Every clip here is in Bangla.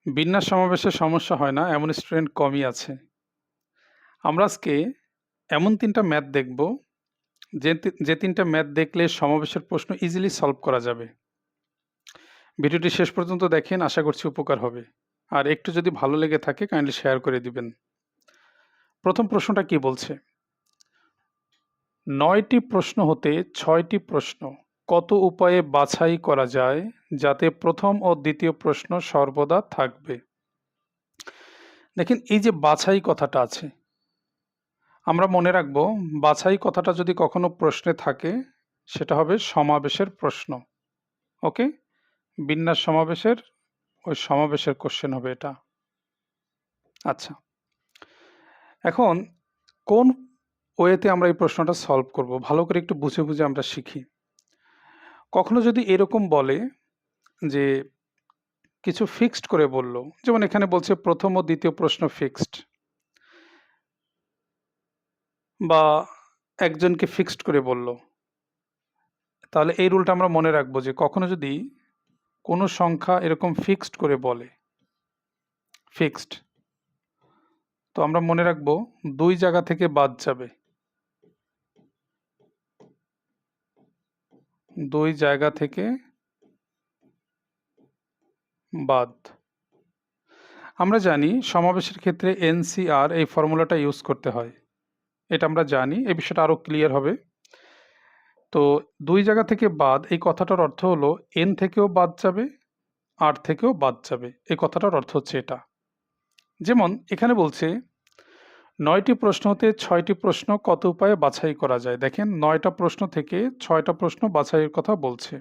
বিন্যাস সমাবেশে সমস্যা হয় না এমন স্টুডেন্ট কমই আছে। আমরা আজকে এমন ৩ টা ম্যাথ দেখব যে ৩ টা ম্যাথ দেখলে সমাবেশের প্রশ্ন ইজিলি সলভ করা যাবে। ভিডিওটি শেষ পর্যন্ত দেখেন, আশা করছি উপকার হবে। আর একটু যদি ভালো লেগে থাকে কাইন্ডলি শেয়ার করে দিবেন। প্রথম প্রশ্নটা কি বলছে? ৯ টি প্রশ্ন হতে ৬ টি প্রশ্ন কত উপায়ে বাছাই করা যায় যাতে প্রথম ও দ্বিতীয় প্রশ্ন সর্বদা থাকবে? দেখেন এই যে বাছাই কথাটা আছে, আমরা মনে রাখব বাছাই কথাটা যদি কখনো প্রশ্নে থাকে সেটা হবে সমাবেশের প্রশ্ন। ওকে, বিন্যাস সমাবেশের ওই সমাবেশের কোশ্চেন হবে এটা। আচ্ছা, এখন কোন ওয়েতে আমরা এই প্রশ্নটা সলভ করব ভালো করে একটু বুঝে বুঝে আমরা শিখি। কখনো যদি এরকম বলে যে কিছু ফিক্সড করে বলল, যেমন এখানে বলছে প্রথম ও দ্বিতীয় প্রশ্ন ফিক্সড, বা একজনকে ফিক্সড করে বলল, তাহলে এই রুলটা আমরা মনে রাখবো যে কখনো যদি কোনো সংখ্যা এরকম ফিক্সড করে বলে, ফিক্সড, তো আমরা মনে রাখবো ২ জায়গা থেকে বাদ যাবে। ২ জায়গা থেকে বাদ। আমরা জানি সমাবেশের ক্ষেত্রে NCR এই ফর্মুলাটা ইউজ করতে হয়। এটা আমরা জানি, এই বিষয়টা আরো ক্লিয়ার হবে। তো ২ জায়গা থেকে বাদ এই কথাটার অর্থ হলো N থেকেও বাদ যাবে, R থেকেও বাদ যাবে। এই কথাটার অর্থ হচ্ছে এটা। যেমন এখানে বলছে ৯ টি প্রশ্ন হতে ৬ টি প্রশ্ন কত উপায়ে বাছাই করা যায়? দেখেন ৯ টা প্রশ্ন থেকে ৬ টা প্রশ্ন বাছাইয়ের কথা বলছে।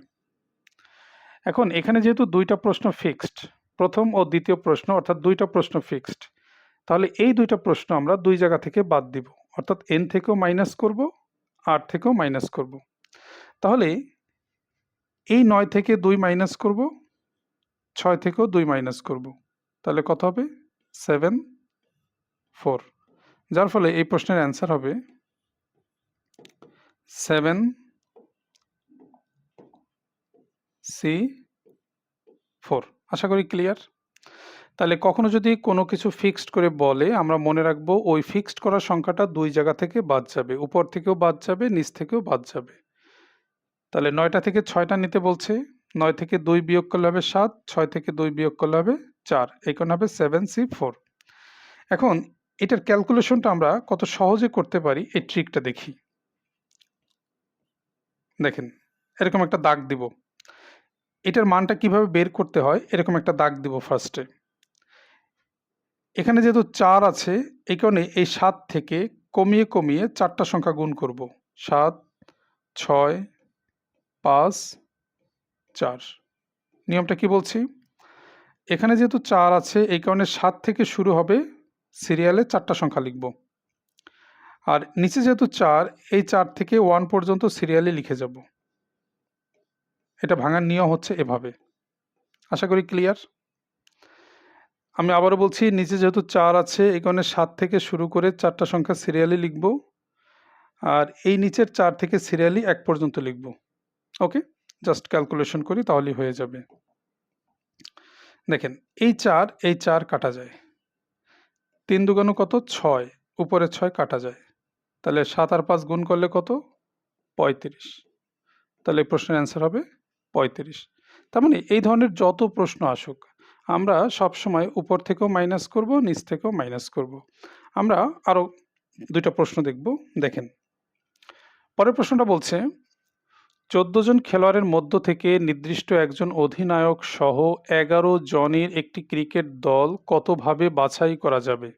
এখন এখানে যেহেতু ২ টা প্রশ্ন ফিক্সড, প্রথম ও দ্বিতীয় প্রশ্ন অর্থাৎ ২ টা প্রশ্ন ফিক্সড, তাহলে এই ২ টা প্রশ্ন আমরা ২ জায়গা থেকে বাদ দিব। অর্থাৎ N থেকেও মাইনাস করব, R থেকেও মাইনাস করব। তাহলে এই ৯ থেকে ২ মাইনাস করব, ৬ থেকেও ২ মাইনাস করব। তাহলে কত হবে? 7, 4। যার ফলে এই প্রশ্নের অ্যান্সার হবে 7C4। আশা করি ক্লিয়ার। তাহলে কখনো যদি কোনো কিছু ফিক্সড করে বলে আমরা মনে রাখবো ওই ফিক্সড করা সংখ্যাটা ২ জায়গা থেকে বাদ যাবে, উপর থেকেও বাদ যাবে, নিচ থেকেও বাদ যাবে। তাহলে ৯টা থেকে ৬টা নিতে বলছে, ৯ থেকে ২ বিয়োগ করলে হবে ৭, ৬ থেকে ২ বিয়োগ করলে হবে ৪, এই কারণে হবে 7C4। এখন এটার ক্যালকুলেশনটা আমরা কত সহজে করতে পারি এই ট্রিকটা দেখি। দেখেন এরকম একটা দাগ দিব, এটার মানটা কিভাবে বের করতে হয় এরকম একটা দাগ দিব ফার্স্টে। এখানে যেহেতু ৪ আছে এই কারণে এই ৭ থেকে কমিয়ে কমিয়ে ৪টা সংখ্যা গুণ করব। ৭, ৬, ৫, ৪। নিয়মটা কি বলছি? এখানে যেহেতু ৪ আছে এই কারণে ৭ থেকে শুরু হবে, সিরিয়ালে ৪টা সংখ্যা লিখব। আর নিচে যেহেতু ৪, এই ৪ থেকে 1 পর্যন্ত সিরিয়ালে লিখে যাব। এটা ভাঙার নিয়ম হচ্ছে এভাবে। আশা করি ক্লিয়ার। আমি আবারও বলছি, নিচে যেহেতু ৪ আছে এই কারণে ৭ থেকে শুরু করে ৪টা সংখ্যা সিরিয়ালি লিখব, আর এই নিচের ৪ থেকে সিরিয়ালি ১ পর্যন্ত লিখব। ওকে, জাস্ট ক্যালকুলেশন করি তাহলেই হয়ে যাবে। দেখেন এই ৪ কাটা যায়, ৩ দুগুণ কত? ৬, উপরে ৬ কাটা যায়, তাহলে ৭ আর ৫ গুণ করলে কত? ৩৫। তাহলে এই প্রশ্নের অ্যান্সার হবে ৩৫। তার মানে এই ধরনের যত প্রশ্ন আসুক আমরা সবসময় উপর থেকেও মাইনাস করব, নিচ থেকেও মাইনাস করব। আমরা আরও ২টা প্রশ্ন দেখব। দেখেন পরের প্রশ্নটা বলছে ১৪ জন খেলোয়াড়ের মধ্য থেকে নির্দিষ্ট একজন অধিনায়ক সহ ১১ জনের একটি ক্রিকেট দল কতভাবে বাছাই করা যাবে?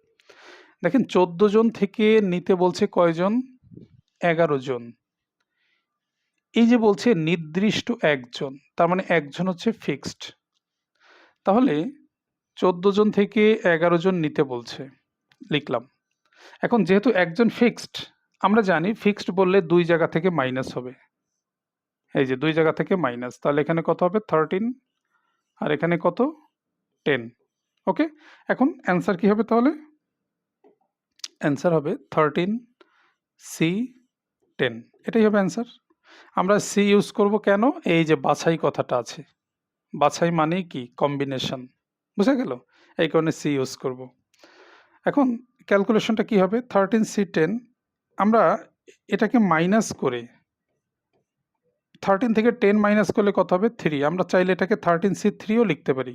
দেখেন ১৪ জন থেকে নিতে বলছে কয়জন? ১১ জন। এই যে বলছে নির্দিষ্ট একজন, তার মানে একজন হচ্ছে ফিক্সড। তাহলে ১৪ জন থেকে ১১ জন নিতে বলছে, লিখলাম। এখন যেহেতু একজন ফিক্সড, আমরা জানি ফিক্সড বললে ২ জায়গা থেকে মাইনাস হবে। এই যে ২ জায়গা থেকে মাইনাস, তাহলে এখানে কত হবে? 13, আর এখানে কত? 10। ওকে, এখন অ্যান্সার কি হবে তাহলে? অ্যান্সার হবে 13C10, এটাই হবে অ্যান্সার। আমরা সি ইউজ করব কেন? এই যে বাছাই কথাটা আছে, বাছাই মানেই কি? কম্বিনেশন। বুঝা গেল? এই কারণে সি ইউজ করব। এখন ক্যালকুলেশনটা কি হবে? 13C10 আমরা এটাকে মাইনাস করে 13 থেকে 10 মাইনাস করলে কত হবে? 3। আমরা চাইলে এটাকে 13C3 ও লিখতে পারি।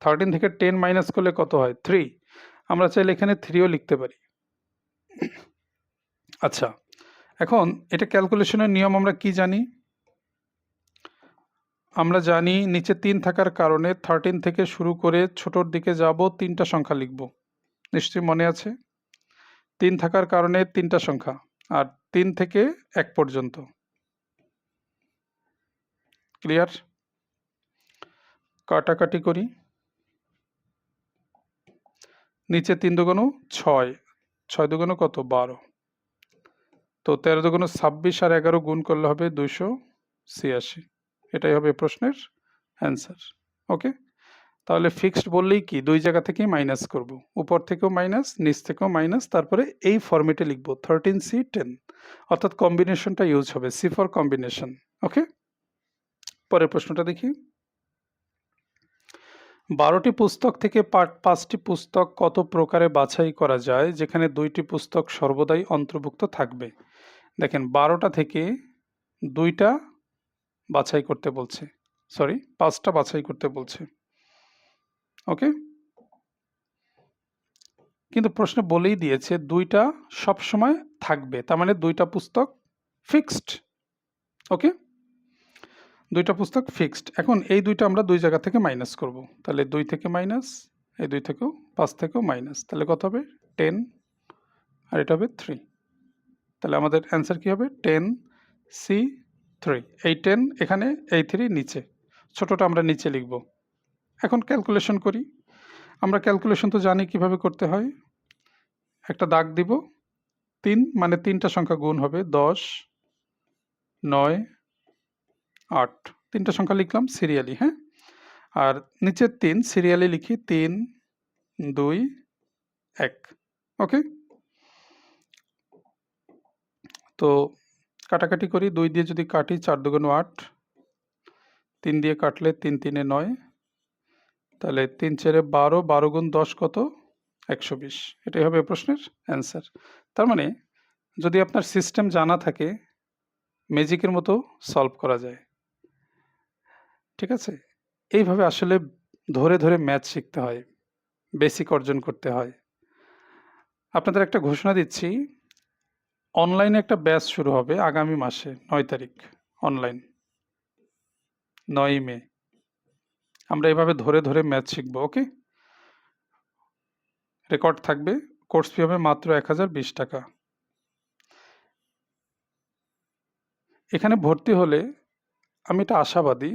13 থেকে 10 মাইনাস করলে কত হয়? 3। আমরা চাইলে এখানে 3 ও লিখতে পারি। আচ্ছা, এখন এটা ক্যালকুলেশনের নিয়ম আমরা কি জানি? আমরা জানি নিচে 3 থাকার কারণে 13 থেকে শুরু করে ছোটর দিকে যাব 3টা সংখ্যা লিখব। নিশ্চয়ই মনে আছে? 3 থাকার কারণে 3টা সংখ্যা আর 3 থেকে 1 পর্যন্ত। ক্লিয়ার? কাটাকাটি করি। নিচে 3 দুগুণ 6, 6 দুগুণ কত? 12। তো 13 দুগুণ 26 আর 11 গুণ করলে হবে 286। এটাই হবে প্রশ্নের অ্যান্সার। ওকে? তাহলে ফিক্সড বললেই কি 2 জায়গা থেকেই মাইনাস করব। উপর থেকেও মাইনাস, নিচ থেকেও মাইনাস, তারপরে এই ফরম্যাটে লিখব 13C10, অর্থাৎ কম্বিনেশনটা ইউজ হবে, সি ফর কম্বিনেশন। ওকে? পরের প্রশ্নটা দেখি। 12টি পুস্তক থেকে 5টি পুস্তক কত প্রকারে বাছাই করা যায় যেখানে 2টি পুস্তক সর্বদাই অন্তর্ভুক্ত থাকবে? দেখেন 12টা থেকে 2টা বাছাই করতে বলছে, সরি 5টা বাছাই করতে বলছে। ওকে, কিন্তু প্রশ্নে বলেই দিয়েছে 2টা সবসময় থাকবে, তার মানে 2টা পুস্তক ফিক্সড। ওকে, 2টা পুস্তক ফিক্সড। এখন এই 2টা আমরা 2 জায়গা থেকে মাইনাস করব। তাহলে 2 থেকে মাইনাস, এই 2 থেকেও, 5 থেকেও মাইনাস, তাহলে কত হবে? 10 আর এটা হবে 3। তাহলে আমাদের অ্যান্সার কি হবে? 10C3। এই 10 এখানে, এই 3 নিচে, ছোটটা আমরা নিচে লিখব। এখন ক্যালকুলেশন করি। আমরা ক্যালকুলেশন তো জানি কিভাবে করতে হয়। একটা দাগ দিব, 3 মানে 3টা সংখ্যা গুণ হবে, 10, 9, 8। 3টা সংখ্যা লিখলাম সিরিয়ালি, হ্যাঁ? আর নিচের 3 সিরিয়ালি লিখি, 3, 2, 1। ওকে, তো কাটাকাটি করি। 2 দিয়ে যদি কাটি 4 দুগুণ 8, 3 দিয়ে কাটলে 3 3-এ 9, তাহলে 3 4-এ 12, 12 গুণ 10 কত? 120। এটাই হবে প্রশ্নের অ্যান্সার। তার মানে যদি আপনার সিস্টেম জানা থাকে, ম্যাজিকের মতো সলভ করা যায়। ঠিক আছে? এইভাবে আসলে ধরে ধরে ম্যাথ শিখতে হয়, বেসিক অর্জন করতে হয়। আপনাদের একটা ঘোষণা দিচ্ছি, অনলাইনে একটা ব্যাচ শুরু হবে আগামী মাসে 9 তারিখ, অনলাইন, 9ই মে। আমরা এভাবে ধরে ধরে ম্যাথ শিখব। ওকে, রেকর্ড থাকবে। কোর্স ফি হবে মাত্র 1020 টাকা। এখানে ভর্তি হলে আমি এটা আশাবাদী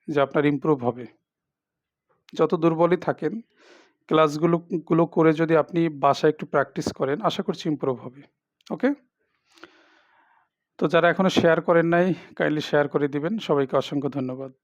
যে আপনার ইমপ্রুভ হবে। যত দুর্বলই থাকেন, ক্লাসগুলো করে যদি আপনি বাসায় একটু প্র্যাকটিস করেন, আশা করছি ইমপ্রুভ হবে। ওকে, তো যারা এখনো শেয়ার করেন নাই, কাইন্ডলি শেয়ার করে দিবেন। সবাইকে অসংখ্য ধন্যবাদ।